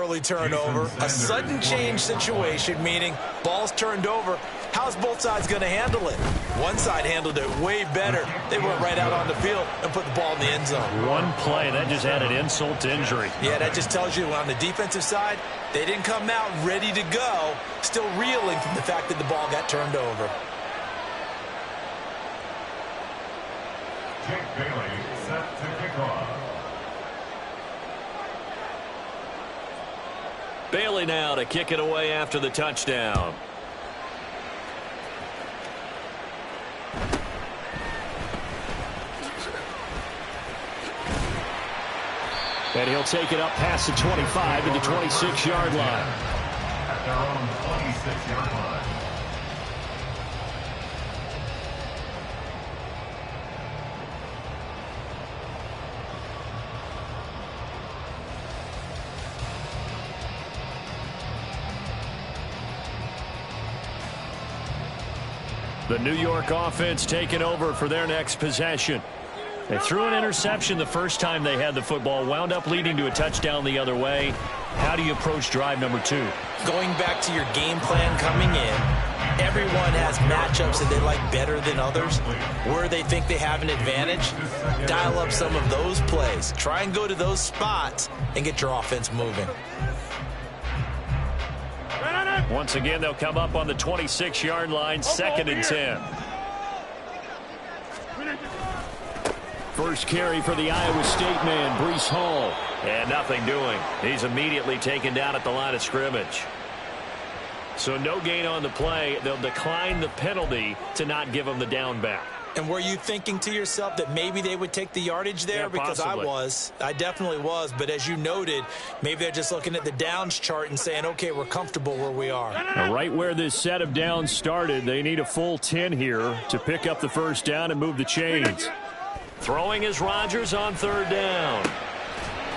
early turnover, a sudden change situation, meaning ball's turned over. How's both sides going to handle it? One side handled it way better. They went right out on the field and put the ball in the end zone. One play, that just added insult to injury. Yeah, that just tells you on the defensive side, they didn't come out ready to go, still reeling from the fact that the ball got turned over. Jake Bailey set to kick off. Bailey now to kick it away after the touchdown. And he'll take it up past the 25 to the 26-yard line. At their own 26-yard line. The New York offense taking over for their next possession. They threw an interception the first time they had the football, wound up leading to a touchdown the other way. How do you approach drive number 2? Going back to your game plan coming in, everyone has matchups that they like better than others. Where they think they have an advantage, dial up some of those plays. Try and go to those spots and get your offense moving. Once again, they'll come up on the 26-yard line, 2nd and 10. First carry for the Iowa State man, Breece Hall. And nothing doing. He's immediately taken down at the line of scrimmage. So no gain on the play. They'll decline the penalty to not give him the down back. And were you thinking to yourself that maybe they would take the yardage there? Yeah, because possibly. I definitely was. But as you noted, maybe they're just looking at the downs chart and saying, okay, we're comfortable where we are. Now, right where this set of downs started, they need a full 10 here to pick up the first down and move the chains. Throwing is Rodgers on 3rd down.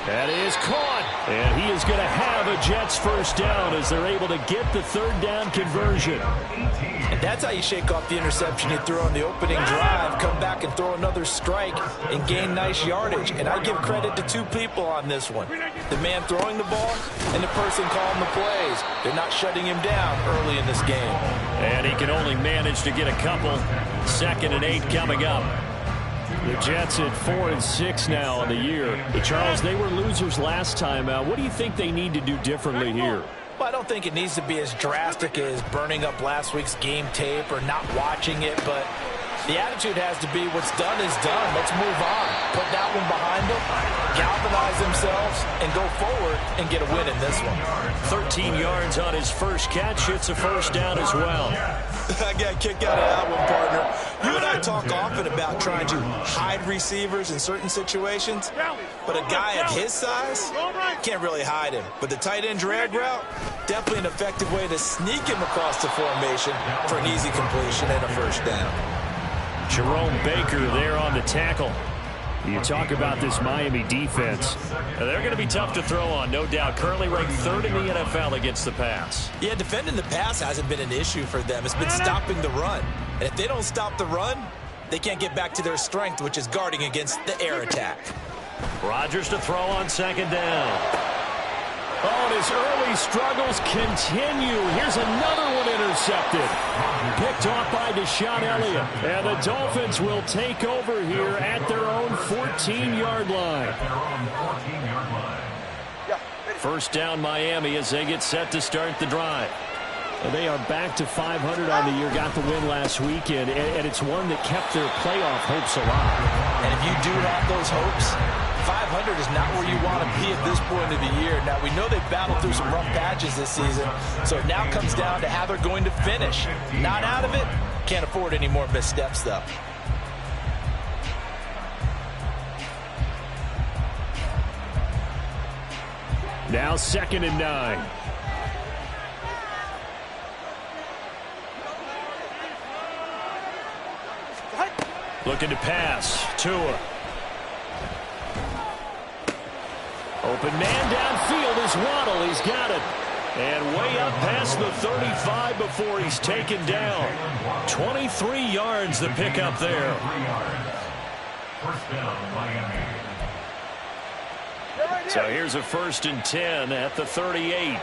That is caught. And he is going to have a Jets first down as they're able to get the 3rd down conversion. And that's how you shake off the interception you threw on the opening drive, come back and throw another strike and gain nice yardage. And I give credit to 2 people on this one. The man throwing the ball and the person calling the plays. They're not shutting him down early in this game. And he can only manage to get a couple. 2nd and 8 coming up. The Jets at 4-6 now on the year. But Charles, they were losers last time out. What do you think they need to do differently here? Well, I don't think it needs to be as drastic as burning up last week's game tape or not watching it, but the attitude has to be what's done is done. Let's move on. Put that one behind them, galvanize themselves, and go forward and get a win in this one. 13 yards on his first catch. It's a first down as well. I got a kick out of that one, partner. You and I talk often about trying to hide receivers in certain situations, but a guy of his size can't really hide him. But the tight end drag route, definitely an effective way to sneak him across the formation for an easy completion and a first down. Jerome Baker there on the tackle. You talk about this Miami defense. They're going to be tough to throw on, no doubt. Currently ranked 3rd in the NFL against the pass. Yeah, defending the pass hasn't been an issue for them. It's been stopping the run. And if they don't stop the run, they can't get back to their strength, which is guarding against the air attack. Rodgers to throw on 2nd down. Oh, and his early struggles continue. Here's another one intercepted. Picked off by Deshaun Elliott. And the Dolphins will take over here at their own 14-yard line. First down Miami as they get set to start the drive. And they are back to 500 on the year. Got the win last weekend. And it's one that kept their playoff hopes alive. And if you do have those hopes, 500 is not where you want to be at this point of the year. Now, we know they've battled through some rough patches this season, so it now comes down to how they're going to finish. Not out of it. Can't afford any more missteps, though. Now 2nd and 9. Looking to pass. Tua. Open man downfield is Waddle. He's got it. And way up past the 35 before he's taken down. 23 yards the pickup there. First down, Miami. So here's a 1st and 10 at the 38.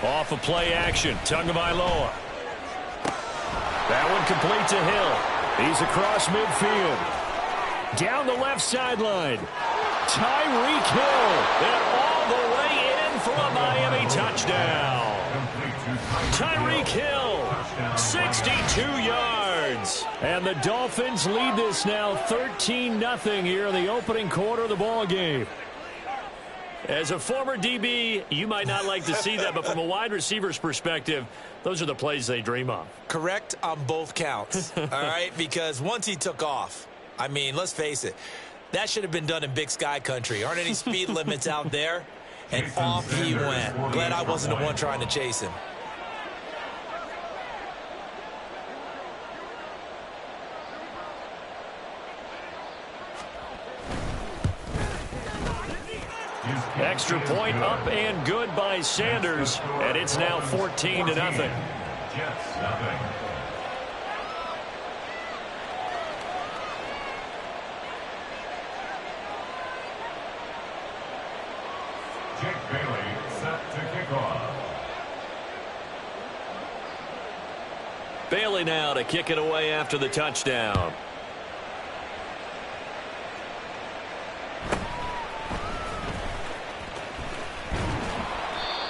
Off of play action. Tagovailoa. That one complete to Hill. He's across midfield. Down the left sideline. Tyreek Hill. And all the way in for a Miami touchdown. Tyreek Hill, 62 yards. And the Dolphins lead this now 13-0 here in the opening quarter of the ball game. As a former DB, you might not like to see that, but from a wide receiver's perspective, those are the plays they dream of. Correct on both counts, all right? Because once he took off, I mean, let's face it, that should have been done in Big Sky country. Aren't any speed limits out there? And off he went. Glad I wasn't the one trying to chase him. Extra point up and good by Sanders, and it's now 14-0. Jets 0. Jake Bailey set to kick off. Bailey now to kick it away after the touchdown.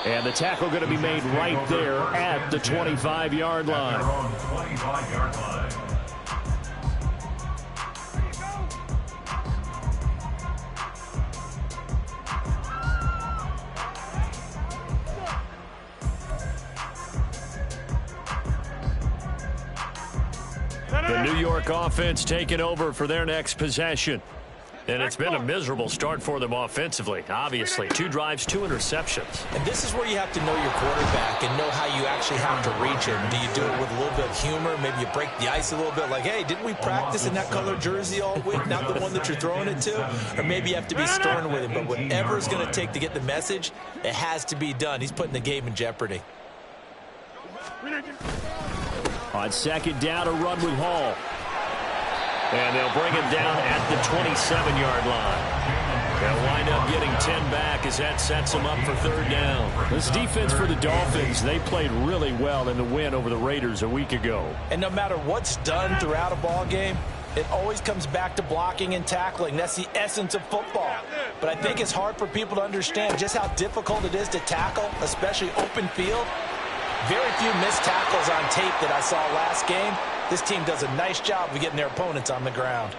And the tackle going to be made right there at the 25-yard line. Their own 25-yard line. The New York offense taking over for their next possession. And it's been a miserable start for them offensively, obviously. 2 drives, 2 interceptions. And this is where you have to know your quarterback and know how you actually have to reach him. Do you do it with a little bit of humor? Maybe you break the ice a little bit like, hey, didn't we practice in that color jersey all week? Not the one that you're throwing it to? Or maybe you have to be stern with him. But whatever it's going to take to get the message, it has to be done. He's putting the game in jeopardy. On 2nd down, a run with Hall. And they'll bring him down at the 27-yard line. They'll wind up getting 10 back as that sets them up for 3rd down. This defense for the Dolphins, they played really well in the win over the Raiders a week ago. And no matter what's done throughout a ball game, it always comes back to blocking and tackling. That's the essence of football. But I think it's hard for people to understand just how difficult it is to tackle, especially open field. Very few missed tackles on tape that I saw last game. This team does a nice job of getting their opponents on the ground.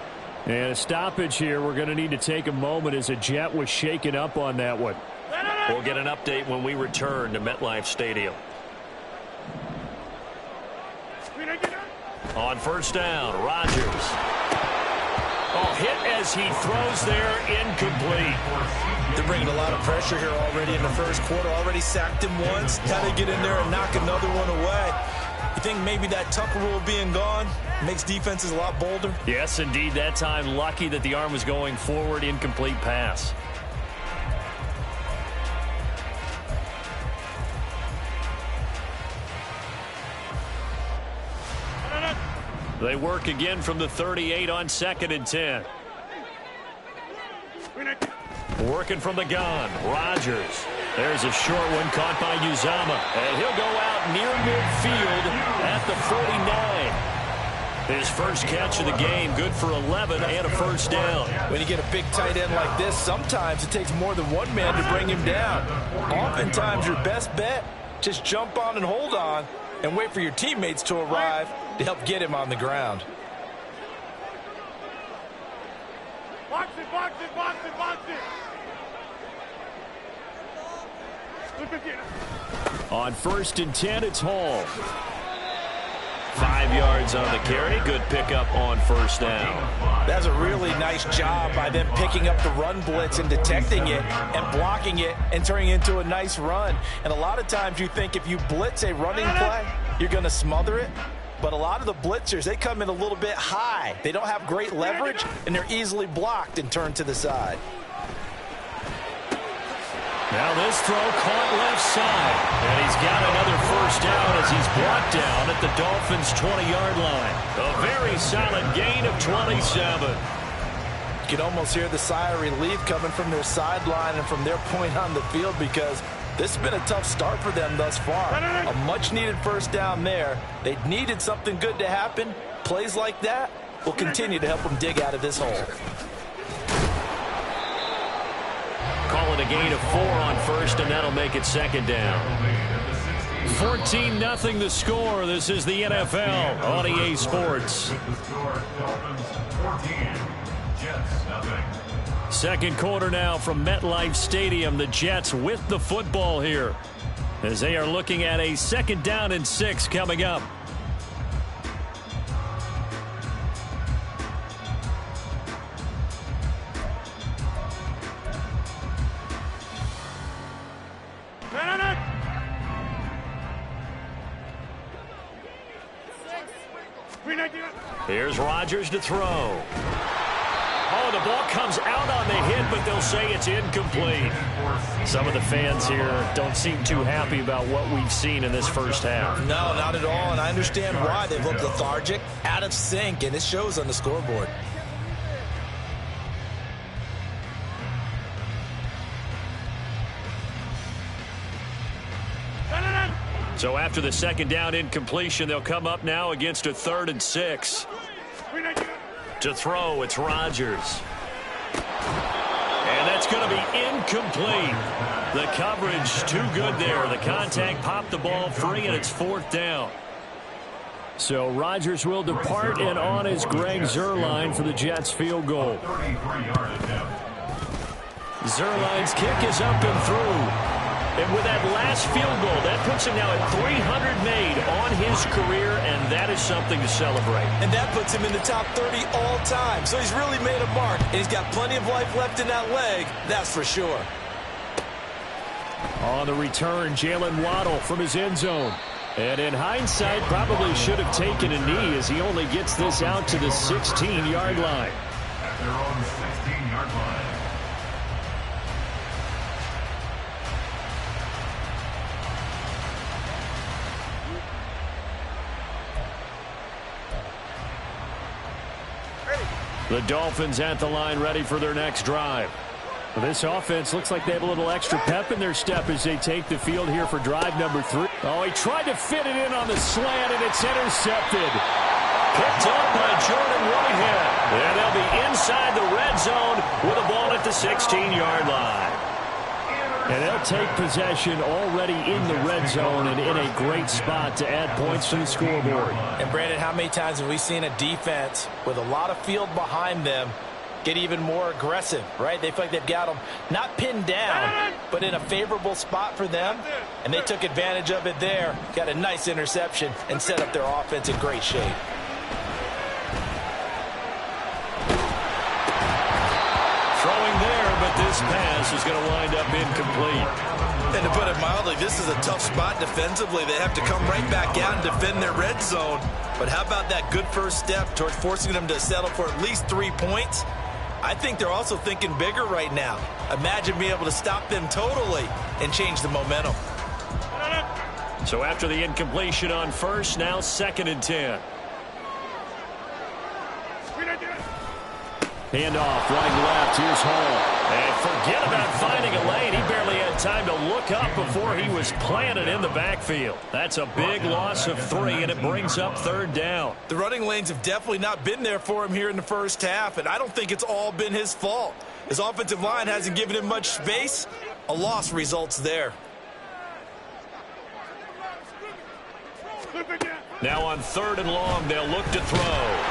And a stoppage here. We're going to need to take a moment as a Jet was shaken up on that one. We'll get an update when we return to MetLife Stadium. On 1st down, Rodgers. Oh, hit as he throws there, incomplete. They're bringing a lot of pressure here already in the 1st quarter. Already sacked him once. Got to get in there and knock another one away. You think maybe that Tucker rule being gone makes defenses a lot bolder? Yes, indeed. That time, lucky that the arm was going forward, incomplete pass. They work again from the 38 on 2nd and 10. Working from the gun, Rodgers. There's a short one caught by Uzama. And he'll go out near midfield at the 49. His first catch of the game, good for 11 and a 1st down. When you get a big tight end like this, sometimes it takes more than one man to bring him down. Oftentimes your best bet, just jump on and hold on and wait for your teammates to arrive to help get him on the ground. Box it, box it, box it, box it. On 1st and 10, it's Hall. 5 yards on the carry. Good pickup on 1st down. That's a really nice job by them picking up the run blitz and detecting it and blocking it and turning it into a nice run. And a lot of times you think if you blitz a running play, you're going to smother it. But a lot of the blitzers, they come in a little bit high. They don't have great leverage, and they're easily blocked and turned to the side. Now this throw caught left side. And he's got another 1st down as he's brought down at the Dolphins' 20-yard line. A very solid gain of 27. can almost hear the sigh of relief coming from their sideline and from their point on the field, because this has been a tough start for them thus far. A much-needed first down there. They needed something good to happen. Plays like that will continue to help them dig out of this hole. Calling a gain of 4 on first, and that'll make it second down. 14-0 the score. This is the NFL on EA Sports. Second quarter now from MetLife Stadium. The Jets with the football here as they are looking at a 2nd down and 6 coming up. Here's Rodgers to throw. Oh, the ball comes out on the hit, but they'll say it's incomplete. Some of the fans here don't seem too happy about what we've seen in this first half. No, not at all, and I understand why. They've looked lethargic, out of sync, and it shows on the scoreboard. So after the 2nd down incompletion, they'll come up now against a 3rd and 6. To throw, it's Rodgers. And that's going to be incomplete. The coverage too good there. The contact popped the ball free, and it's 4th down. So Rodgers will depart, and on is Greg Zuerlein for the Jets field goal. Zuerlein's kick is up and through. And with that last field goal, that puts him now at 300 made on his career, and that is something to celebrate. And that puts him in the top 30 all time. So he's really made a mark, and he's got plenty of life left in that leg, that's for sure. On the return, Jalen Waddle from his end zone. And in hindsight, probably should have taken a knee as he only gets this out to the 16-yard line. At their own 16-yard line. The Dolphins at the line, ready for their next drive. Well, this offense looks like they have a little extra pep in their step as they take the field here for drive number 3. Oh, he tried to fit it in on the slant, and it's intercepted. Picked up by Jordan Whitehead. And they'll be inside the red zone with a ball at the 16-yard line. And they'll take possession already in the red zone and in a great spot to add points to the scoreboard. And Brandon, how many times have we seen a defense with a lot of field behind them get even more aggressive, right? They feel like they've got them not pinned down, but in a favorable spot for them, and they took advantage of it there. Got a nice interception and set up their offense in great shape. Throwing there, but this pass is going to wind up incomplete. And to put it mildly, this is a tough spot defensively. They have to come right back out and defend their red zone. But how about that good first step towards forcing them to settle for at least 3 points? I think they're also thinking bigger right now. Imagine being able to stop them totally and change the momentum. So after the incompletion on first, now 2nd and 10. Handoff, running left, here's Hall. And forget about finding a lane. He barely had time to look up before he was planted in the backfield. That's a big loss of 3, and it brings up 3rd down. The running lanes have definitely not been there for him here in the first half, and I don't think it's all been his fault. His offensive line hasn't given him much space. A loss results there. Now on 3rd and long, they'll look to throw.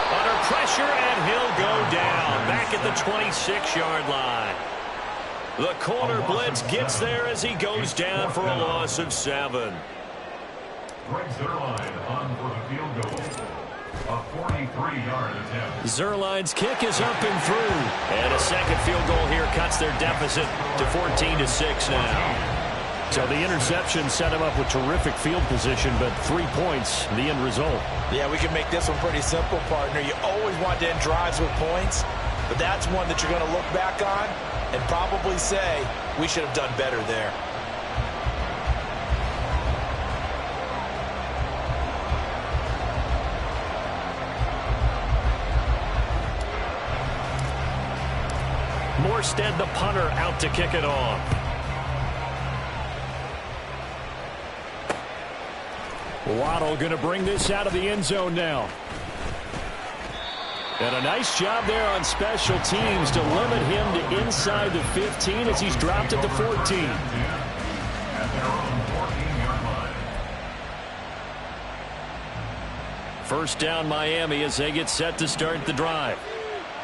Under pressure, and he'll go down back at the 26-yard line. The corner blitz gets there as he goes down for a loss of 7. Greg Zuerlein on for the field goal. A 43-yard attempt. Zuerlein's kick is up and through. And a second field goal here cuts their deficit to 14-6 now. So the interception set him up with terrific field position, but 3 points, the end result. Yeah, we can make this one pretty simple, partner. You always want to end drives with points, but that's one that you're going to look back on and probably say, we should have done better there. Morstead, the punter, out to kick it off. Waddle going to bring this out of the end zone now. And a nice job there on special teams to limit him to inside the 15 as he's dropped at the 14. At their own 14-yard line. First down Miami as they get set to start the drive.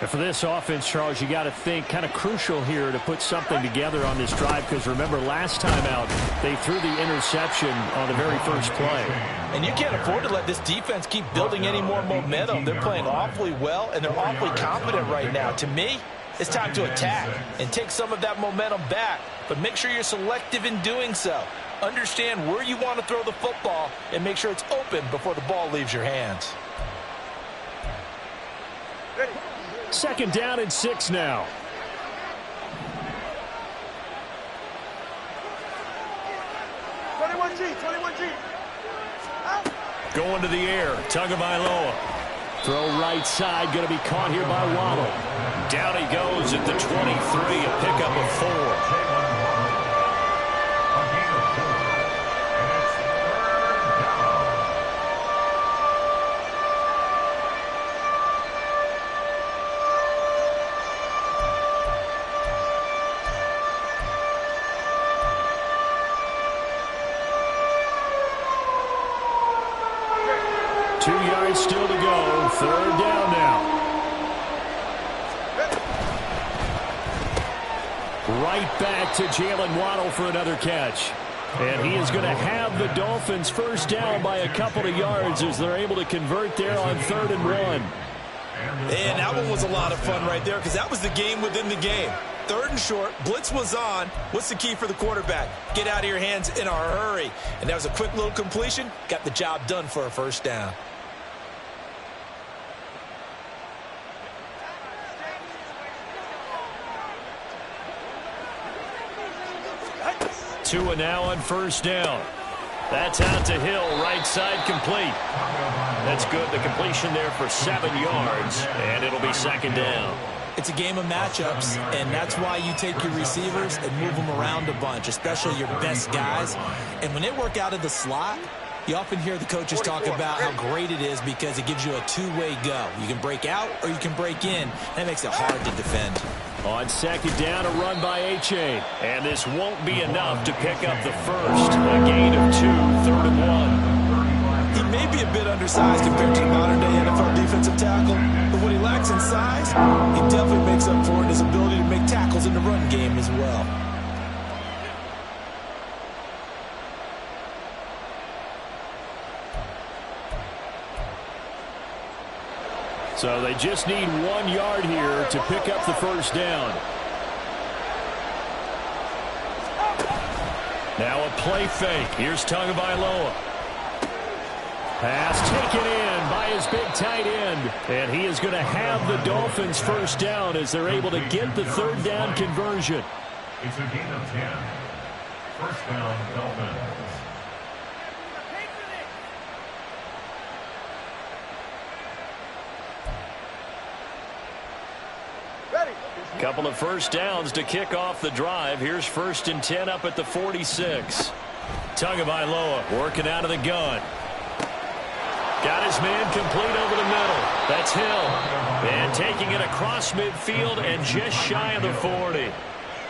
And for this offense, Charles, you got to think kind of crucial here to put something together on this drive, because remember last time out they threw the interception on the very first play. And you can't afford to let this defense keep building any more momentum. They're playing awfully well, and they're awfully confident right now. To me, it's time to attack and take some of that momentum back, but make sure you're selective in doing so. Understand where you want to throw the football and make sure it's open before the ball leaves your hands. Second down and 6 now. Going to the air, Tagovailoa. Throw right side, going to be caught here by Waddle. Down he goes at the 23, a pickup of 4. Still to go. Third down now. Right back to Jalen Waddle for another catch. And he is going to have the Dolphins first down by a couple of yards as they're able to convert there on 3rd and 1. And that one was a lot of fun right there, because that was the game within the game. 3rd and short, blitz was on. What's the key for the quarterback? Get out of your hands in a hurry. And that was a quick little completion. Got the job done for a first down. Tua now on first down. That's out to Hill, right side complete. That's good. The completion there for 7 yards, and it'll be 2nd down. It's a game of matchups, and that's why you take your receivers and move them around a bunch, especially your best guys. And when they work out of the slot, you often hear the coaches talk about how great it is because it gives you a two-way go. You can break out or you can break in. That makes it hard to defend. On 2nd down, a run by Achane. And this won't be enough to pick up the first. A gain of 2, 3rd and 1. He may be a bit undersized compared to the modern-day NFL defensive tackle, but what he lacks in size, he definitely makes up for it in his ability to make tackles in the run game as well. So they just need 1 yard here to pick up the first down. Now a play fake. Here's Tagovailoa. Pass taken in by his big tight end. And he is going to have the Dolphins first down as they're able to get the 3rd down conversion. It's a gain of 10. First down, Dolphins. Couple of first downs to kick off the drive. Here's 1st and 10 up at the 46. Tagovailoa working out of the gun. Got his man complete over the middle. That's Hill. And taking it across midfield and just shy of the 40.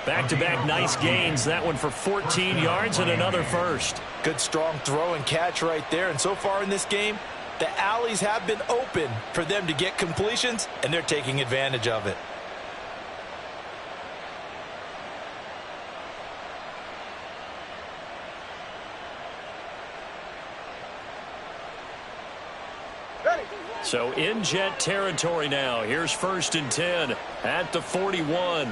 Back-to-back nice gains. That one for 14 yards and another first. Good strong throw and catch right there. And so far in this game, the alleys have been open for them to get completions, and they're taking advantage of it. So in jet territory now. Here's 1st and 10 at the 41.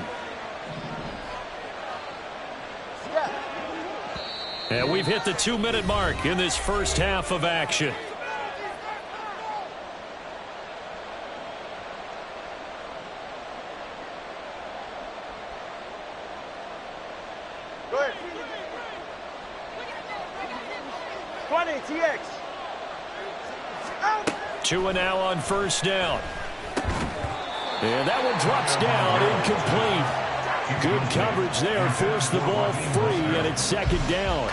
And we've hit the 2-minute mark in this first half of action. Go ahead. 20, TX. Out. Tua now on first down. And that one drops down incomplete. Good coverage there. Forced the ball free, and it's second down.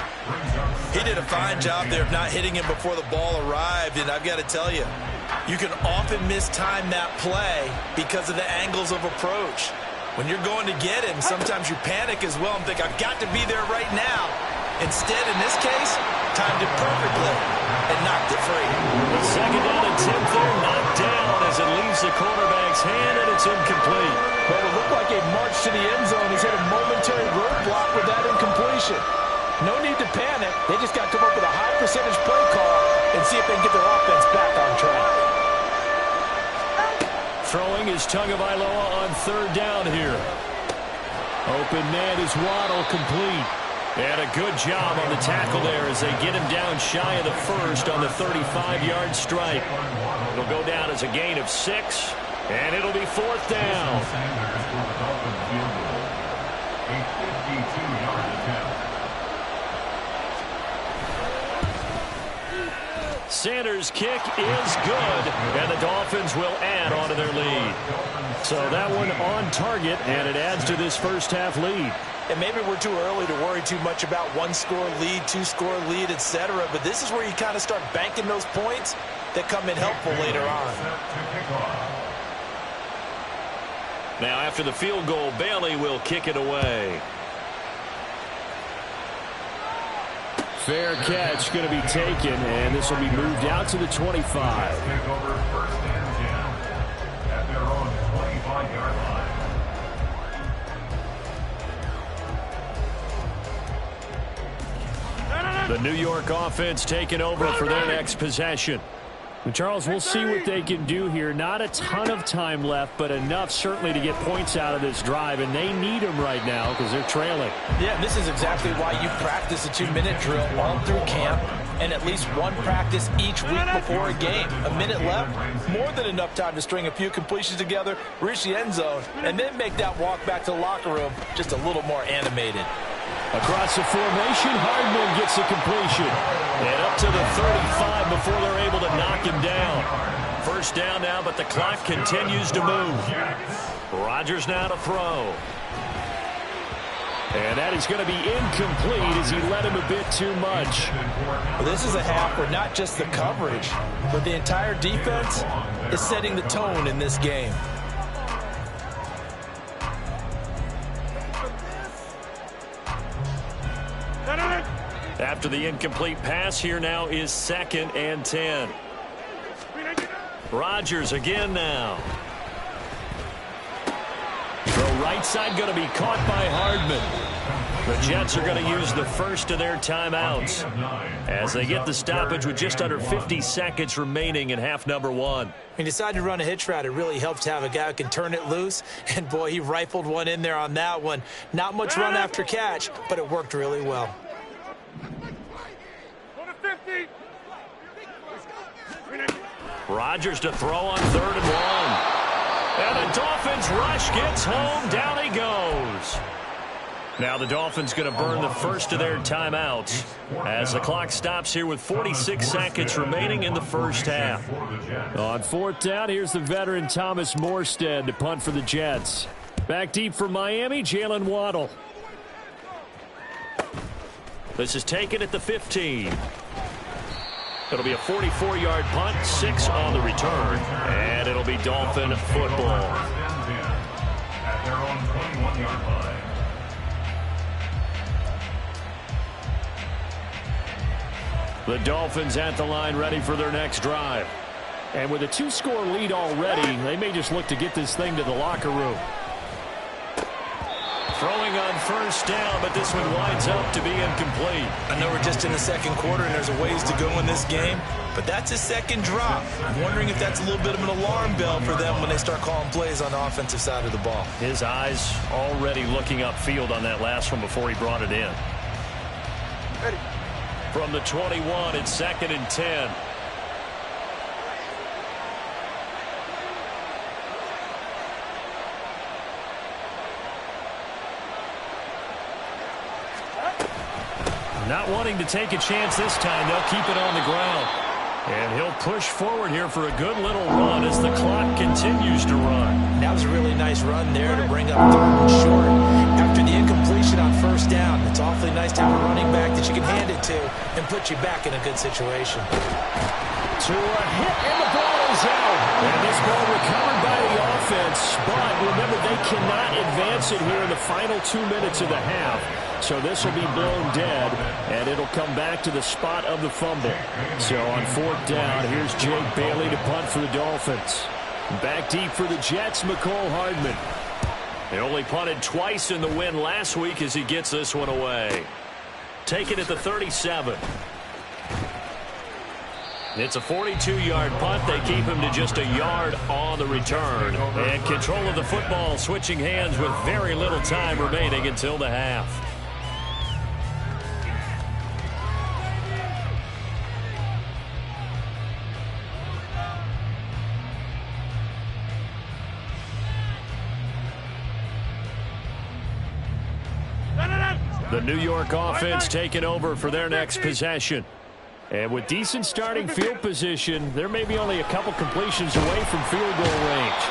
He did a fine job there of not hitting him before the ball arrived, and I've got to tell you, you can often mistime that play because of the angles of approach. When you're going to get him, sometimes you panic as well and think, I've got to be there right now. Instead, in this case, timed it perfectly and knocked it free. The second down and 10 there, knocked down as it leaves the quarterback's hand, and it's incomplete. But it looked like a march to the end zone. He's hit a momentary roadblock with that incompletion. No need to panic. They just got to come up with a high percentage play call and see if they can get their offense back on track. Throwing is Tagovailoa on third down here. Open man is Waddle, complete. And a good job on the tackle there as they get him down shy of the first on the 35-yard strike. It'll go down as a gain of 6, and it'll be fourth down. A 52-yard attempt. Sanders' kick is good, and the Dolphins will add on to their lead. So that one on target, and it adds to this first half lead. And maybe we're too early to worry too much about one-score lead, two-score lead, etc. But this is where you kind of start banking those points that come in helpful later on. Now after the field goal, Bailey will kick it away. Fair catch going to be taken, and this will be moved out to the 25. Take over first and 10 at their own 25-yard line. The New York offense taking over for their next possession. And Charles, we'll see what they can do here. Not a ton of time left, but enough certainly to get points out of this drive, and they need them right now because they're trailing. Yeah, and this is exactly why you practice a 2-minute drill all through camp and at least one practice each week before a game. A minute left, more than enough time to string a few completions together, reach the end zone, and then make that walk back to the locker room just a little more animated. Across the formation, Hardman gets a completion. And up to the 35 before they're able to knock him down. First down now, but the clock continues to move. Rodgers now to throw. And that is going to be incomplete as he led him a bit too much. Well, this is a half where not just the coverage, but the entire defense is setting the tone in this game. After the incomplete pass, here now is second and 10. Rodgers again now. Throw right side going to be caught by Hardman. The Jets are going to use the first of their timeouts as they get the stoppage with just under 50 seconds remaining in half number 1. He decided to run a hitch route. It really helps to have a guy who can turn it loose. And, boy, he rifled one in there on that one. Not much run after catch, but it worked really well. Rodgers to throw on 3rd and 1. And the Dolphins rush, gets home, down he goes. Now the Dolphins going to burn the first of their timeouts as the clock stops here with 46 seconds remaining in the first half. On 4th down, here's the veteran Thomas Morstead to punt for the Jets. Back deep for Miami, Jalen Waddle. This is taken at the 15. It'll be a 44-yard punt, 6 on the return, and it'll be Dolphin football. At their own 21-yard line. The Dolphins at the line ready for their next drive. And with a 2-score lead already, they may just look to get this thing to the locker room. Throwing on first down, but this one winds up to be incomplete. I know we're just in the second quarter and there's a ways to go in this game, but that's his second drop. I'm wondering if that's a little bit of an alarm bell for them when they start calling plays on the offensive side of the ball. His eyes already looking upfield on that last one before he brought it in. Ready. From the 21, it's 2nd and 10. Not wanting to take a chance this time. They'll keep it on the ground. And he'll push forward here for a good little run as the clock continues to run. That was a really nice run there to bring up 3rd and short. After the incompletion on 1st down, it's awfully nice to have a running back that you can hand it to and put you back in a good situation. To a hit, and the ball is out. And this ball recovered by the offense, but remember, they cannot advance it here in the final 2 minutes of the half. So this will be blown dead, and it'll come back to the spot of the fumble. So on 4th down, here's Jake Bailey to punt for the Dolphins. Back deep for the Jets, Mecole Hardman. They only punted twice in the win last week as he gets this one away. Taken at the 37. It's a 42-yard punt. They keep him to just a yard on the return. And control of the football switching hands with very little time remaining until the half. The New York offense taking over for their next possession. And with decent starting field position, there may be only a couple completions away from field goal range.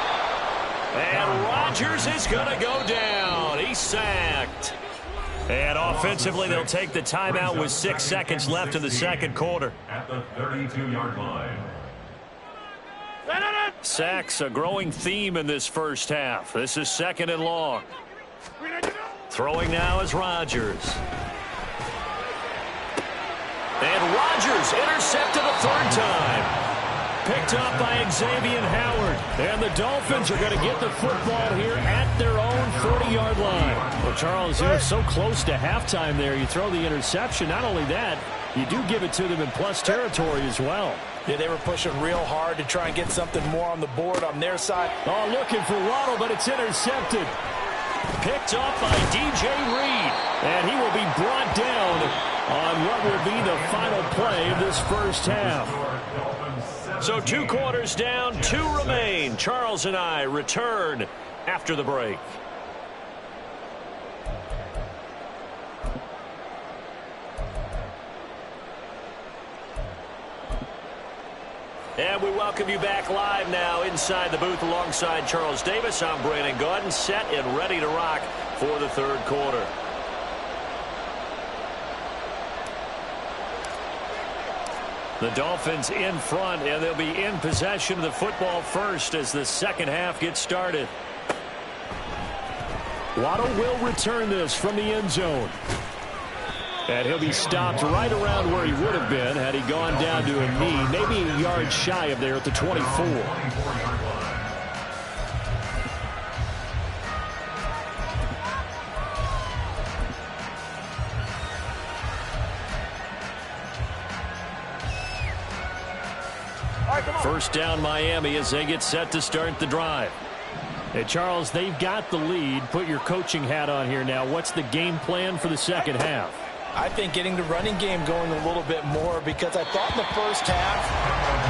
And Rodgers is going to go down. He's sacked. And offensively, they'll take the timeout with 6 seconds left in the second quarter. At the 32-yard line. Sacks, a growing theme in this first half. This is 2nd and long. Throwing now is Rodgers. And Rodgers intercepted a 3rd time. Picked up by Xavier Howard. And the Dolphins are going to get the football here at their own 40-yard line. Well, Charles, you were so close to halftime there. You throw the interception. Not only that, you do give it to them in plus territory as well. Yeah, they were pushing real hard to try and get something more on the board on their side. Oh, looking for Waddle, but it's intercepted. Picked up by DJ Reed. And he will be brought down on what will be the final play of this first half. So 2 quarters down, 2 remain. Charles and I return after the break. And we welcome you back live now inside the booth alongside Charles Davis. I'm Brandon Gaudin, set and ready to rock for the third quarter. The Dolphins in front, and they'll be in possession of the football first as the second half gets started. Waddle will return this from the end zone. And he'll be stopped right around where he would have been had he gone down to a knee, maybe a yard shy of there at the 24. First down Miami as they get set to start the drive. Hey, Charles, they've got the lead. Put your coaching hat on here now. What's the game plan for the second half? I think getting the running game going a little bit more, because I thought in the first half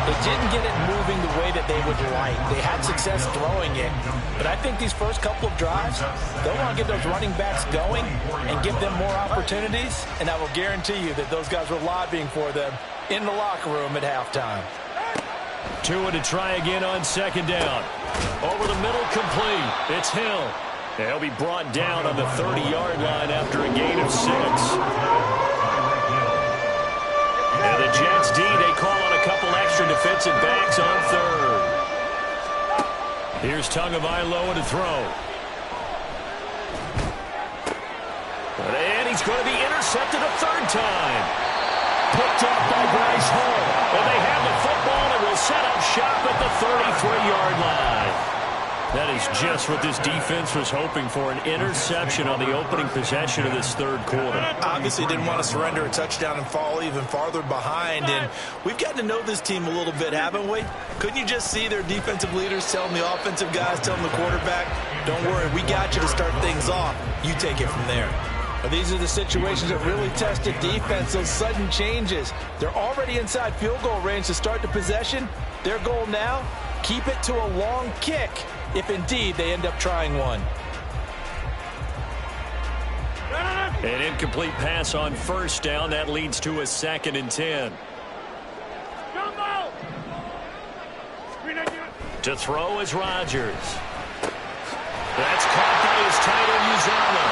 they didn't get it moving the way that they would like. They had success throwing it, but I think these first couple of drives, they'll want to get those running backs going and give them more opportunities, and I will guarantee you that those guys were lobbying for them in the locker room at halftime. Tua to try again on second down. Over the middle, complete. It's Hill. He'll be brought down on the 30-yard line after a gain of 6. And the Jets D, they call on a couple extra defensive backs on third. Here's Tagovailoa to throw. And he's going to be intercepted a third time. Picked up by Bryce Hall. And they have the football and will set up shop at the 33-yard line. That is just what this defense was hoping for, an interception on the opening possession of this third quarter. Obviously didn't want to surrender a touchdown and fall even farther behind, and we've gotten to know this team a little bit, haven't we? Couldn't you just see their defensive leaders telling the offensive guys, telling the quarterback, don't worry, we got you to start things off. You take it from there. Well, these are the situations that really test a defense, those sudden changes. They're already inside field goal range to start the possession. Their goal now, keep it to a long kick, if indeed they end up trying one. An incomplete pass on first down. That leads to a 2nd and 10. To throw is Rodgers. That's caught by his tight end, Uzomah.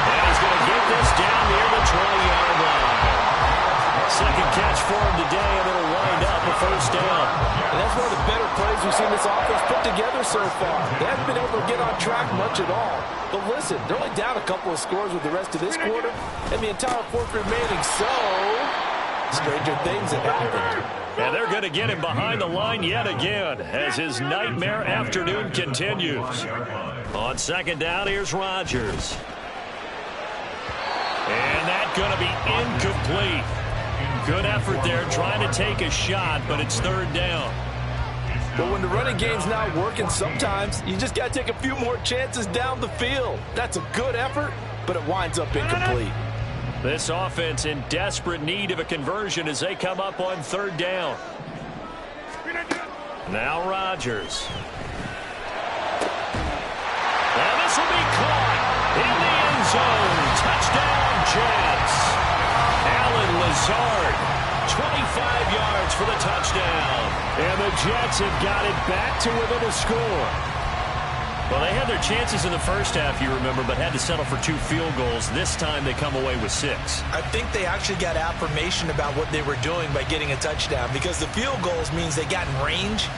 And he's going to get this down near the 20-yard line. Second catch for him today, and it'll wind up a first down. And that's one of the better plays we've seen this offense put together so far. They haven't been able to get on track much at all. But listen, they're only down a couple of scores with the rest of this quarter, and the entire fourth remaining, so stranger things have happened. And they're going to get him behind the line yet again as his nightmare afternoon continues. On second down, here's Rodgers. And that's going to be incomplete. Good effort there trying to take a shot, but it's third down. But when the running game's not working, sometimes you just got to take a few more chances down the field. That's a good effort, but it winds up incomplete. This offense in desperate need of a conversion as they come up on third down. Now Rodgers. And this will be caught in the end zone. Touchdown, Jets. Allen Lazard, 25 yards for the touchdown. And the Jets have got it back to within a score. Well, they had their chances in the first half, you remember, but had to settle for 2 field goals. This time they come away with 6. I think they actually got affirmation about what they were doing by getting a touchdown, because the field goals means they got in range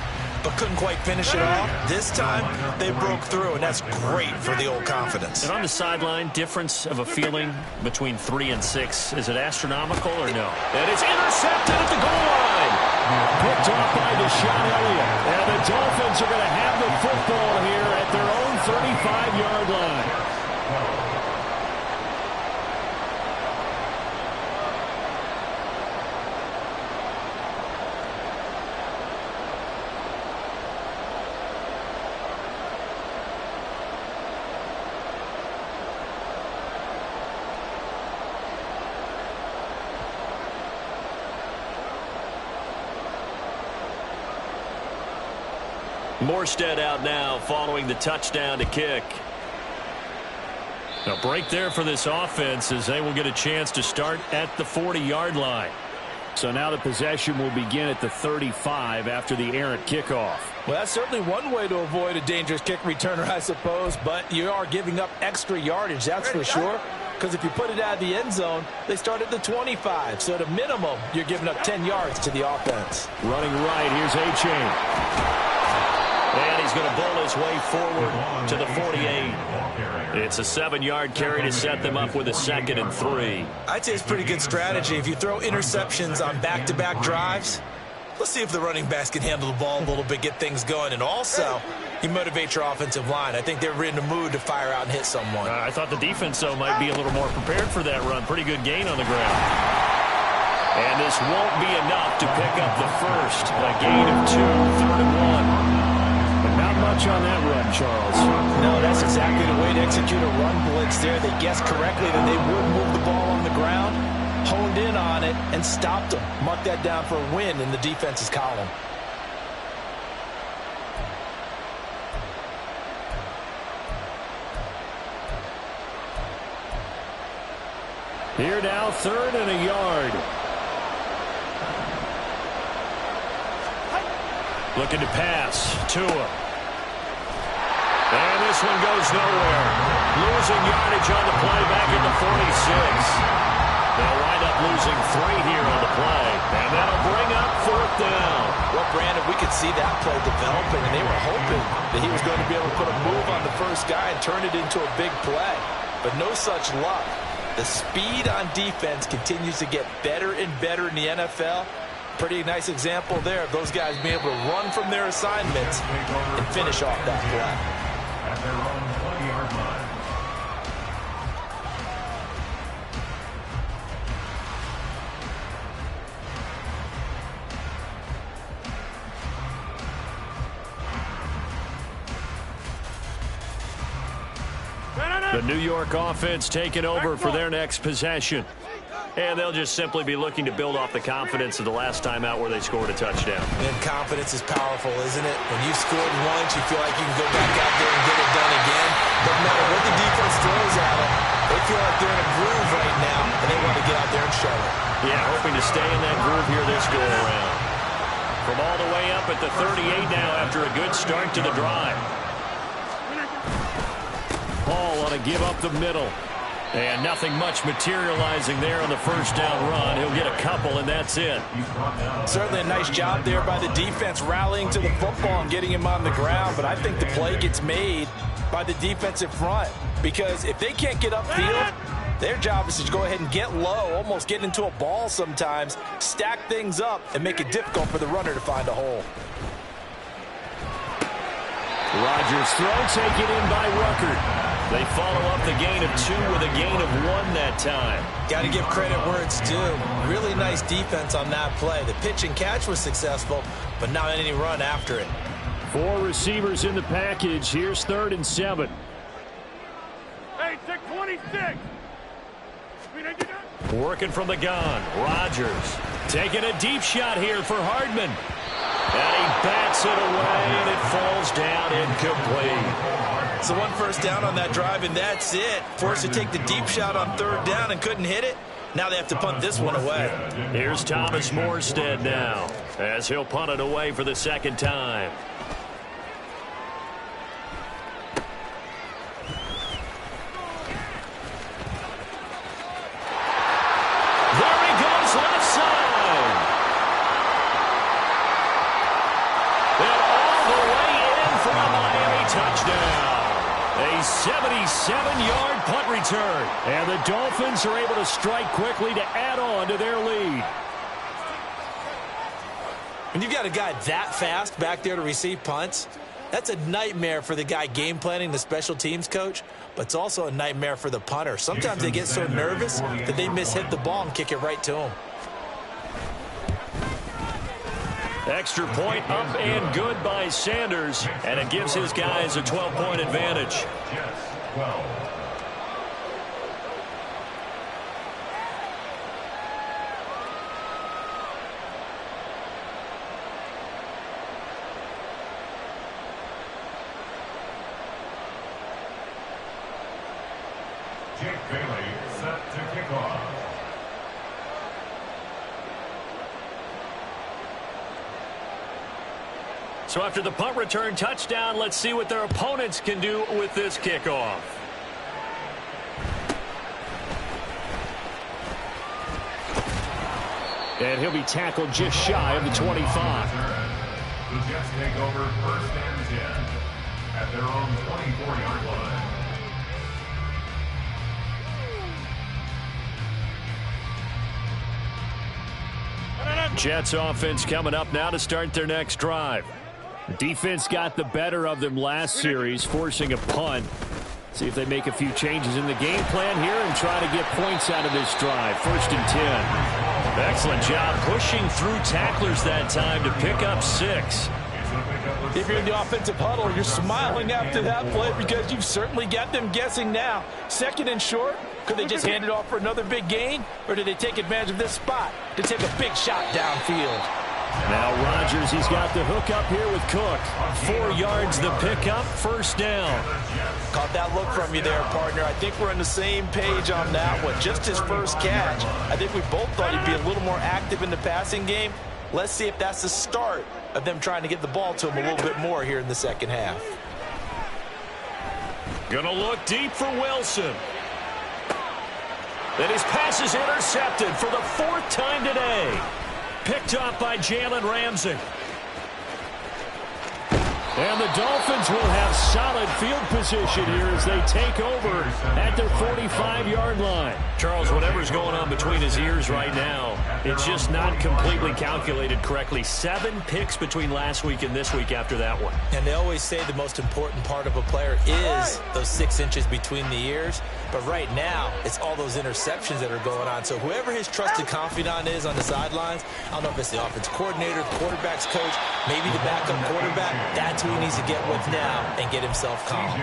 but couldn't quite finish it off. This time they broke through, and that's great for the old confidence. And on the sideline, difference of a feeling between 3 and 6, is it astronomical or no? And it's intercepted at the goal line. Picked off by Deshaun Elliott. And the Dolphins are going to have the football here at their own 35-yard line. Morstead out now following the touchdown to kick. A break there for this offense as they will get a chance to start at the 40-yard line. So now the possession will begin at the 35 after the errant kickoff. Well, that's certainly one way to avoid a dangerous kick returner, I suppose, but you are giving up extra yardage, that's for sure. Because if you put it out of the end zone, they start at the 25. So at a minimum, you're giving up 10 yards to the offense. Running right, here's A-Chain. And he's going to bowl his way forward to the 48. It's a 7-yard carry to set them up with a 2nd and 3. I'd say it's pretty good strategy. If you throw interceptions on back-to-back drives, let's see if the running backs can handle the ball a little bit, get things going. And also, you motivate your offensive line. I think they're in the mood to fire out and hit someone. I thought the defense, though, might be a little more prepared for that run. Pretty good gain on the ground. And this won't be enough to pick up the first. A gain of 2, 3rd and 1. Not much on that run, Charles. No, that's exactly the way to execute a run blitz there. They guessed correctly that they would move the ball on the ground, honed in on it, and stopped them. Mark that down for a win in the defense's column. Here now, 3rd and a yard. Looking to pass. Tua. And this one goes nowhere. Losing yardage on the play back at the 46. They'll wind up losing 3 here on the play. And that'll bring up 4th down. Well, Brandon, we could see that play developing, and they were hoping that he was going to be able to put a move on the first guy and turn it into a big play. But no such luck. The speed on defense continues to get better and better in the NFL. Pretty nice example there of those guys being able to run from their assignments and finish off that play. At their own 20-yard line. The New York offense taking over for their next possession. And they'll just simply be looking to build off the confidence of the last time out where they scored a touchdown. And confidence is powerful, isn't it? When you scored once, you feel like you can go back out there and get it done again. No matter what the defense throws at them, they feel like they're in a groove right now, and they want to get out there and show it. Yeah, hoping to stay in that groove here this go-around. From all the way up at the 38 now after a good start to the drive. want to give up the middle. And nothing much materializing there on the first down run. He'll get a couple, and that's it. Certainly a nice job there by the defense rallying to the football and getting him on the ground. But I think the play gets made by the defensive front, because if they can't get upfield, their job is to go ahead and get low, almost get into a ball sometimes, stack things up, and make it difficult for the runner to find a hole. Rodgers' throw taken in by Ruckert. They follow up the gain of 2 with a gain of 1 that time. Got to give credit where it's due. Really nice defense on that play. The pitch and catch was successful, but not any run after it. 4 receivers in the package. Here's 3rd and 7. Hey, take 26. Working from the gun. Rodgers taking a deep shot here for Hardman. And he bats it away, and it falls down incomplete. So 1 first down on that drive, and that's it. Forced to take the deep shot on 3rd down and couldn't hit it. Now they have to punt this one away. Here's Thomas Morstead now, as he'll punt it away for the 2nd time. There he goes, left side. And all the way in for a Miami touchdown. A 77-yard punt return. And the Dolphins are able to strike quickly to add on to their lead. When you've got a guy that fast back there to receive punts, that's a nightmare for the guy game planning, the special teams coach, but it's also a nightmare for the punter. Sometimes they get so nervous that they mishit the ball and kick it right to him. Extra point up and good by Sanders, and it gives his guys a 12-point advantage. Jets, 12. Jake Bailey set to kick off. So after the punt return touchdown, let's see what their opponents can do with this kickoff. And he'll be tackled just shy of the 25. The Jets take over 1st and 10 at their own 24-yard line. Jets offense coming up now to start their next drive. The defense got the better of them last series, forcing a punt. See if they make a few changes in the game plan here and try to get points out of this drive. 1st and 10. Excellent job pushing through tacklers that time to pick up 6. If you're in the offensive huddle, you're smiling after that play because you've certainly got them guessing now. 2nd and short, could they just hand it off for another big gain, or did they take advantage of this spot to take a big shot downfield? Now Rodgers, he's got the hook up here with Cook. 4 yards the pickup, 1st down. Caught that look from you there, partner. I think we're on the same page on that one. Just his first catch. I think we both thought he'd be a little more active in the passing game. Let's see if that's the start of them trying to get the ball to him a little bit more here in the 2nd half. Gonna look deep for Wilson. Then his pass is intercepted for the 4th time today. Picked off by Jalen Ramsey. And the Dolphins will have solid field position here as they take over at their 45-yard line. Charles, whatever's going on between his ears right now, it's just not completely calculated correctly. 7 picks between last week and this week after that one. And they always say the most important part of a player is those 6 inches between the ears. But right now, it's all those interceptions that are going on. So whoever his trusted confidant is on the sidelines, I don't know if it's the offense coordinator, the quarterback's coach, maybe the backup quarterback, that's who he needs to get with now and get himself calm.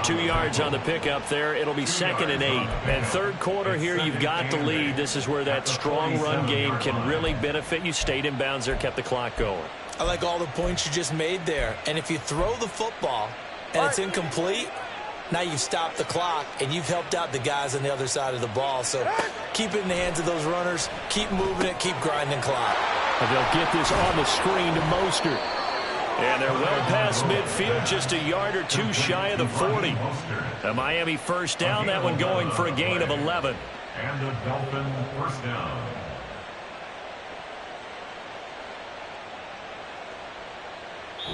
2 yards on the pickup there. It'll be 2nd and 8. And 3rd quarter here, you've got the lead. This is where that strong run game can really benefit you. Stayed in bounds there, kept the clock going. I like all the points you just made there. And if you throw the football and it's incomplete, now you've stopped the clock and you've helped out the guys on the other side of the ball. So keep it in the hands of those runners. Keep moving it. Keep grinding clock. And they'll get this on the screen to Mostert. And they're well past midfield, just a yard or two shy of the 40. A Miami first down, that one going for a gain of 11. And the Dolphin first down.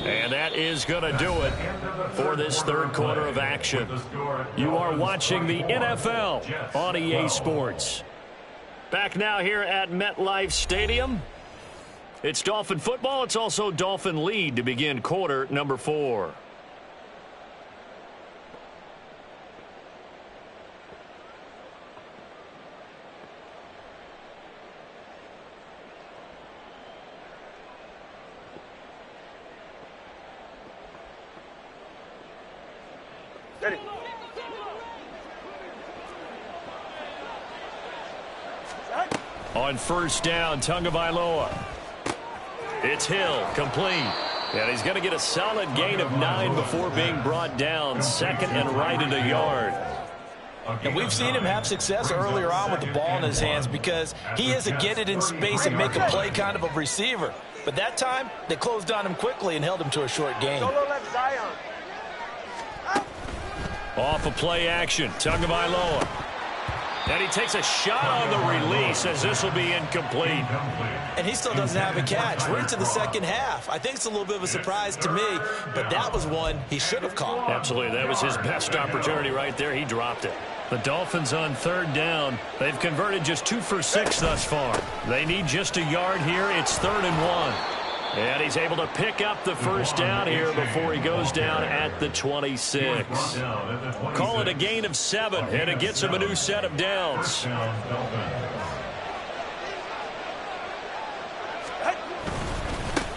And that is going to do it for this third quarter of action. You are watching the NFL on EA Sports. Back now here at MetLife Stadium. It's Dolphin football. It's also Dolphin lead to begin quarter number 4. Ready. On first down, Tagovailoa. It's Hill, complete. And he's going to get a solid gain of 9 before being brought down. Second and right at a yard. And we've seen him have success earlier on with the ball in his hands because he is a get it in space and make a play kind of a receiver. But that time, they closed on him quickly and held him to a short gain. Solo left Zion. Off of play action, Tagovailoa. And he takes a shot on the release as this will be incomplete. And he still doesn't have a catch. We're into the second half. I think it's a little bit of a surprise to me, but that was one he should have caught. Absolutely. That was his best opportunity right there. He dropped it. The Dolphins on third down. They've converted just 2 for 6 thus far. They need just a yard here. It's 3rd and 1. And he's able to pick up the first down here before he goes down at the 26. Call it a gain of 7, and it gets him a new set of downs.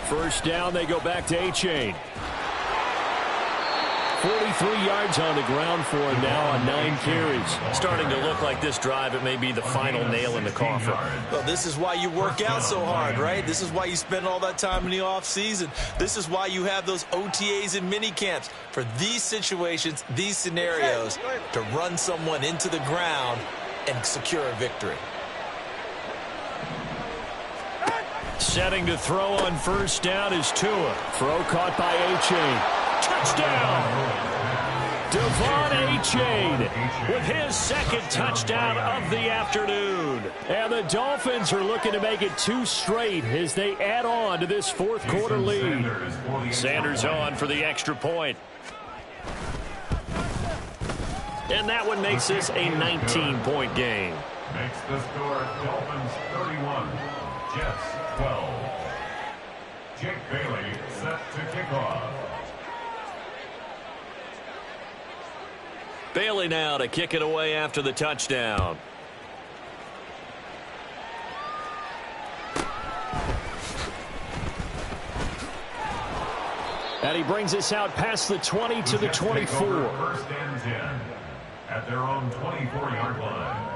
First down, they go back to A-Chain. 43 yards on the ground for him now on 9 carries. Starting to look like this drive, it may be the final nail in the coffin. Well, this is why you work out so hard, right? This is why you spend all that time in the offseason. This is why you have those OTAs and mini camps for these situations, these scenarios, to run someone into the ground and secure a victory. Setting to throw on first down is Tua. Throw caught by A-Chain. Touchdown! Devon A-Chain with his second touchdown of the afternoon. And the Dolphins are looking to make it 2 straight as they add on to this fourth quarter lead. Sanders on for the extra point. And that one makes this a 19-point game. Makes the score Dolphins 31, Jets 12. Jake Bailey set to kick off. Bailey now to kick it away after the touchdown. And he brings us out past the 20 to the 24. First and 10 at their own 24-yard line.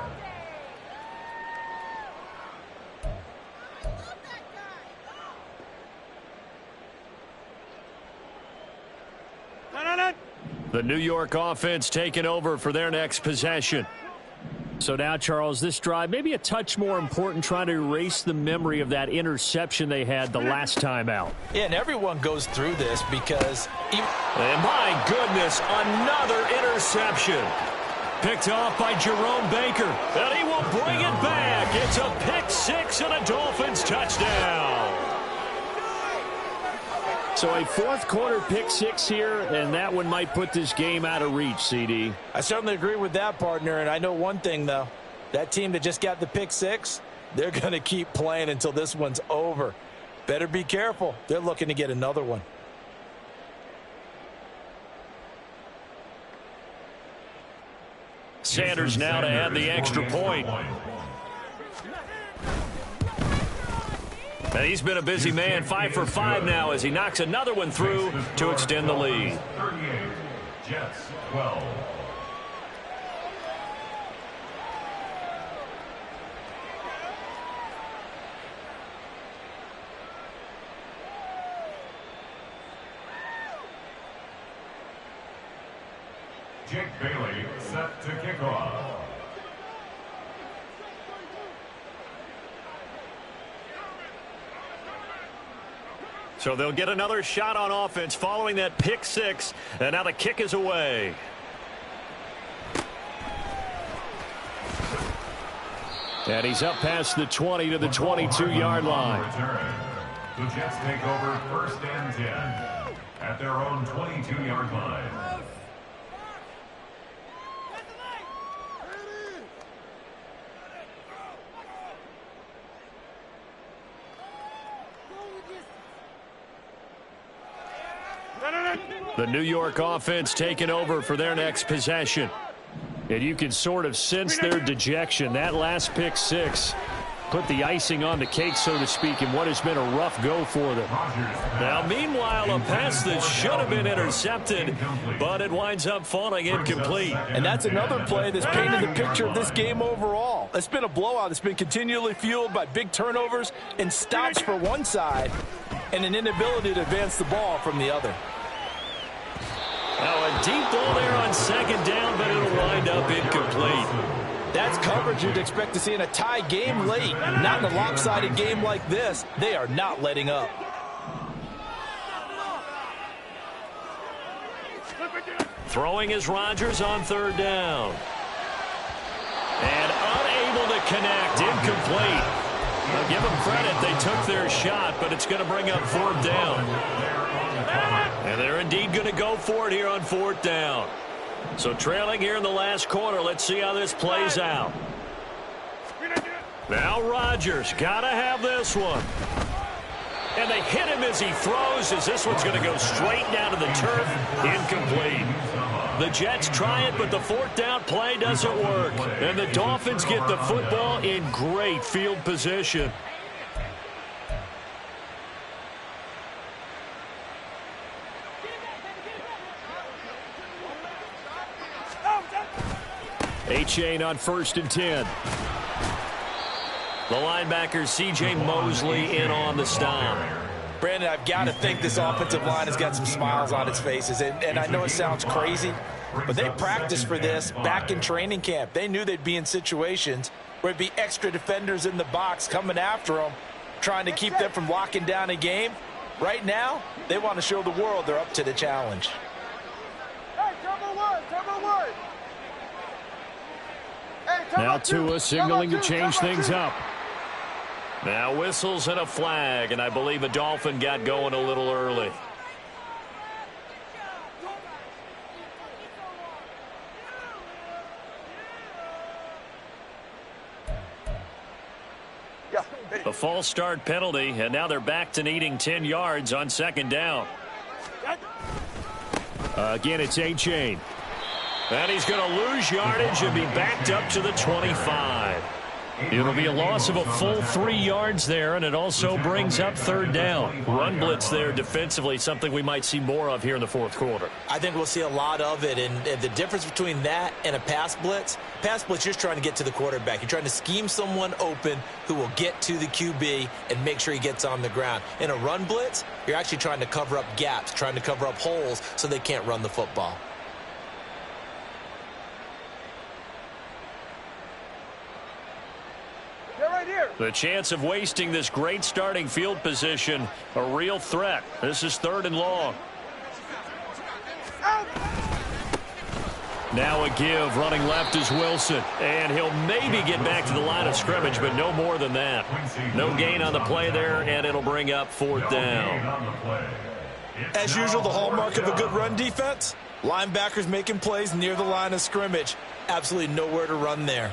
The New York offense taking over for their next possession. So now, Charles, this drive may be a touch more important, trying to erase the memory of that interception they had the last time out. Yeah, and everyone goes through this because... And my goodness, another interception. Picked off by Jerome Baker. And he will bring it back. It's a pick-6 and a Dolphins touchdown. So a fourth quarter pick-6 here, and that one might put this game out of reach, CD. I certainly agree with that, partner, and I know one thing, though. That team that just got the pick-6, they're going to keep playing until this one's over. Better be careful. They're looking to get another one. Sanders now to add the extra point. And he's been a busy man, 5 for 5 now as he knocks another one through to extend the lead. 38, Jets 12. Jake Bailey set to kick off. So they'll get another shot on offense following that pick six, and now the kick is away. And he's up past the 20 to the 22-yard line. The Jets take over 1st and 10 at their own 22-yard line. The New York offense taking over for their next possession. And you can sort of sense their dejection. That last pick six put the icing on the cake, so to speak, in what has been a rough go for them. Now, meanwhile, a pass that should have been intercepted, but it winds up falling incomplete. And that's another play that's painted the picture of this game overall. It's been a blowout. It's been continually fueled by big turnovers and stops for one side and an inability to advance the ball from the other. Now, a deep ball there on 2nd down, but it'll wind up incomplete. That's coverage you'd expect to see in a tie game late. Not in a lopsided game like this. They are not letting up. Throwing is Rodgers on 3rd down. And unable to connect, incomplete. Now, give them credit, they took their shot, but it's going to bring up 4th down. And they're indeed going to go for it here on 4th down. So trailing here in the last quarter, let's see how this plays out. Now Rodgers, got to have this one. And they hit him as he throws, as this one's going to go straight down to the turf. Incomplete. The Jets try it, but the 4th down play doesn't work. And the Dolphins get the football in great field position. A-Chain on 1st and 10. The linebacker, C.J. Mosley, in on the stop. Brandon, I've got to think this offensive line has got some smiles on its faces. And I know it sounds crazy, but they practiced for this back in training camp. They knew they'd be in situations where it'd be extra defenders in the box coming after them, trying to keep them from locking down a game. Right now, they want to show the world they're up to the challenge. Hey, cover one, cover one. Now Tua signaling to change things up. Now whistles and a flag, and I believe a Dolphin got going a little early. The false start penalty, and now they're back to needing 10 yards on 2nd down. Again, it's A-Chain. And he's going to lose yardage and be backed up to the 25. It'll be a loss of a full 3 yards there, and it also brings up 3rd down. Run blitz there defensively, something we might see more of here in the 4th quarter. I think we'll see a lot of it, and the difference between that and a pass blitz, you're just trying to get to the quarterback. You're trying to scheme someone open who will get to the QB and make sure he gets on the ground. In a run blitz, you're actually trying to cover up gaps, trying to cover up holes so they can't run the football. The chance of wasting this great starting field position, a real threat. This is 3rd and long. Now a give, running left is Wilson. And he'll maybe get back to the line of scrimmage, but no more than that. No gain on the play there, and it'll bring up 4th down. As usual, the hallmark of a good run defense, linebackers making plays near the line of scrimmage. Absolutely nowhere to run there.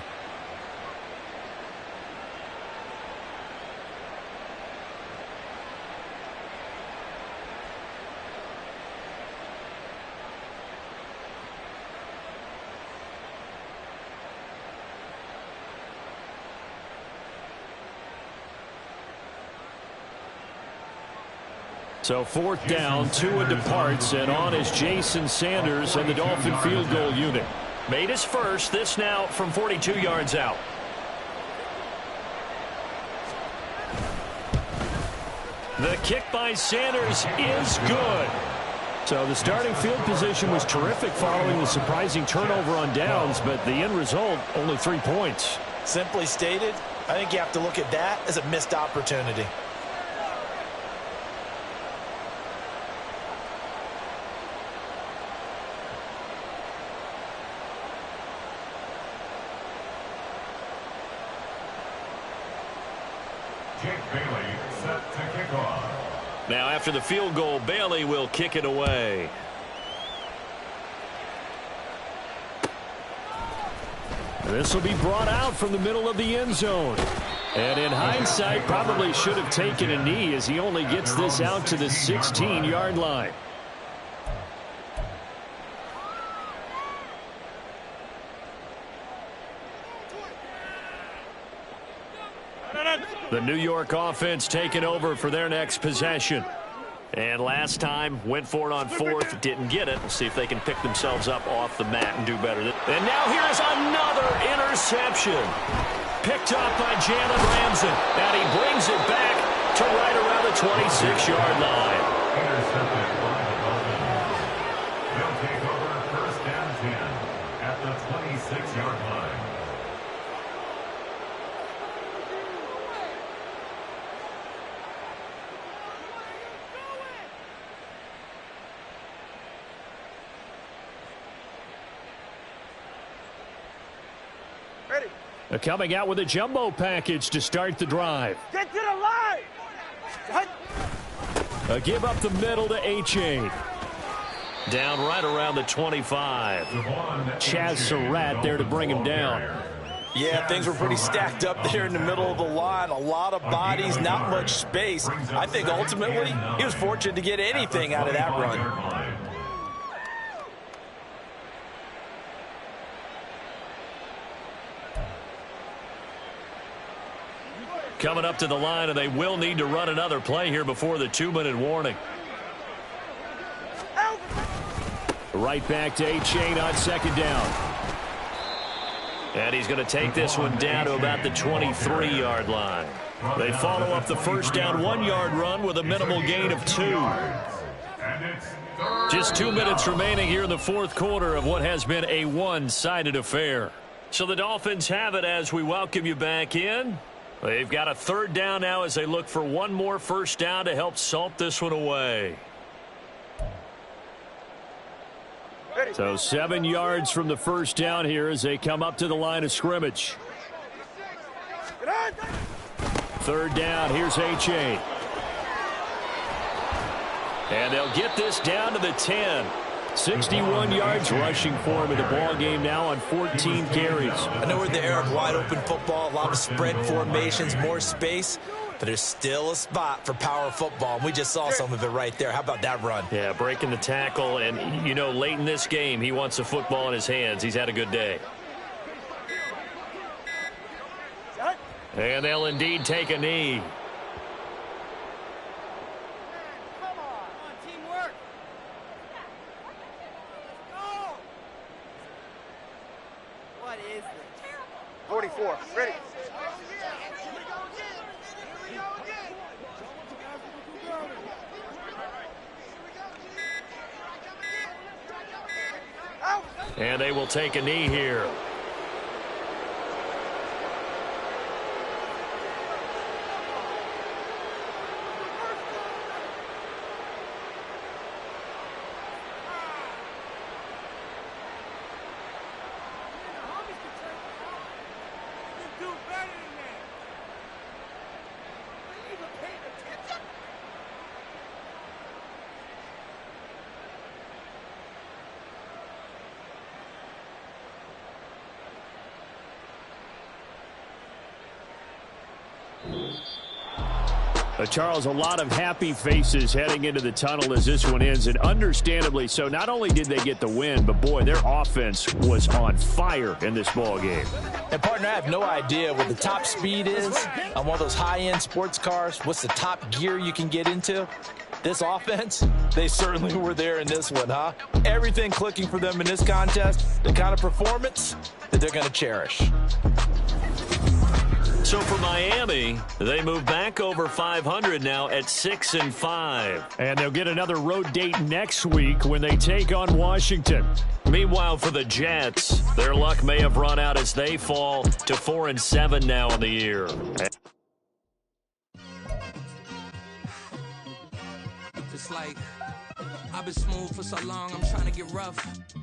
So 4th down, Tua departs, and on is Jason Sanders and the Dolphin field goal unit. Made his first, this now from 42 yards out. The kick by Sanders is good. So the starting field position was terrific following the surprising turnover on downs, but the end result, only 3 points. Simply stated, I think you have to look at that as a missed opportunity. Jake Bailey set to kick off. Now after the field goal, Bailey will kick it away. This will be brought out from the middle of the end zone. And in hindsight, probably should have taken a knee as he only gets this out to the 16-yard line. The New York offense taking over for their next possession. And last time, went for it on fourth, didn't get it. We'll see if they can pick themselves up off the mat and do better. And now here's another interception. Picked up by Jalen Ramsey. And he brings it back to right around the 26-yard line. Intercepted by the Dolphins. They'll take over first and 10 at the 26-yard line. Coming out with a jumbo package to start the drive. Get to the line! A give up the middle to Achane. Down right around the 25. Chaz Surratt there to bring him down. Yeah, things were pretty stacked up there in the middle of the line. A lot of bodies, not much space. I think ultimately he was fortunate to get anything out of that run. Coming up to the line, and they will need to run another play here before the 2-minute warning. Right back to Achane on second down. And he's going to take this one down to about the 23-yard line. They follow up the first down 1-yard run with a minimal gain of 2. Just 2 minutes remaining here in the fourth quarter of what has been a one-sided affair. So the Dolphins have it as we welcome you back in. They've got a third down now as they look for one more first down to help salt this one away. So 7 yards from the first down here as they come up to the line of scrimmage. Third down, here's Achane. And they'll get this down to the 10. 61 yards rushing for him in the ball game now on 14 carries. I know we're in the era of wide-open football, a lot of spread formations, more space, but there's still a spot for power football, and we just saw some of it right there. How about that run? Yeah, breaking the tackle, and, you know, late in this game, he wants the football in his hands. He's had a good day. And they'll indeed take a knee. What is this? 44. Ready. And they will take a knee here. Charles, a lot of happy faces heading into the tunnel as this one ends, and understandably so. Not only did they get the win, but boy, their offense was on fire in this ball game. And partner, I have no idea what the top speed is on one of those high-end sports cars. What's the top gear you can get into? This offense, they certainly were there in this one, huh? Everything clicking for them in this contest, the kind of performance that they're going to cherish. So for Miami, they move back over 500 now at 6-5. And they'll get another road date next week when they take on Washington. Meanwhile, for the Jets, their luck may have run out as they fall to 4-7 now on the year. Just like I've been smooth for so long, I'm trying to get rough.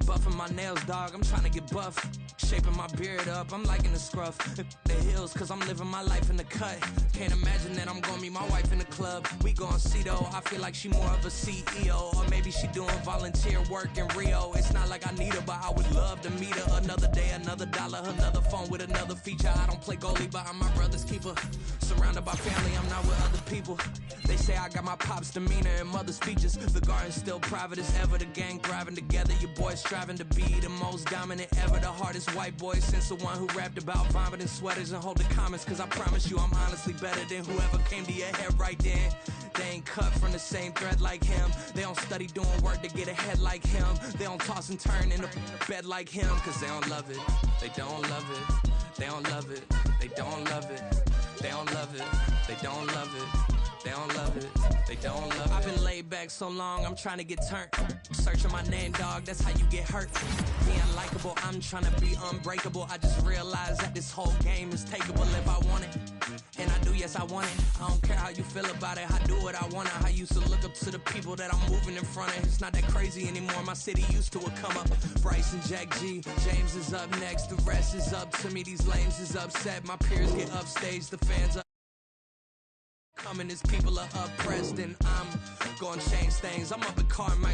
Buffing my nails, dog, I'm trying to get buff. Shaping my beard up, I'm liking the scruff. The hills, cause I'm living my life in the cut. Can't imagine that I'm gonna meet my wife in the club. We gon' see though, I feel like she more of a CEO. Or maybe she doing volunteer work in Rio. It's not like I need her, but I would love to meet her. Another day, another dollar, another phone with another feature. I don't play goalie, but I'm my brother's keeper. Surrounded by family, I'm not with other people. They say I got my pop's demeanor and mother's features. The garden's still private as ever, the gang thriving together. Your boys striving to be the most dominant ever. The hardest white boy since the one who rapped about vomiting sweaters and holding comments. Cause I promise you I'm honestly better than whoever came to your head right then. They ain't cut from the same thread like him. They don't study doing work to get ahead like him. They don't toss and turn in the bed like him. Cause they don't love it, they don't love it. They don't love it, they don't love it. They don't love it, they don't love it. They don't love it, they don't love it. I've been laid back so long, I'm trying to get turned. Searching my name, dog, that's how you get hurt. Being likable, I'm trying to be unbreakable. I just realized that this whole game is takeable if I want it. And I do, yes, I want it. I don't care how you feel about it, I do what I want it. I used to look up to the people that I'm moving in front of. It's not that crazy anymore, my city used to it come up. Bryce and Jack G, James is up next. The rest is up to me, these lames is upset. My peers get upstage, the fans up. Coming as people are oppressed, and I'm gonna change things. I'm up at Carmichael.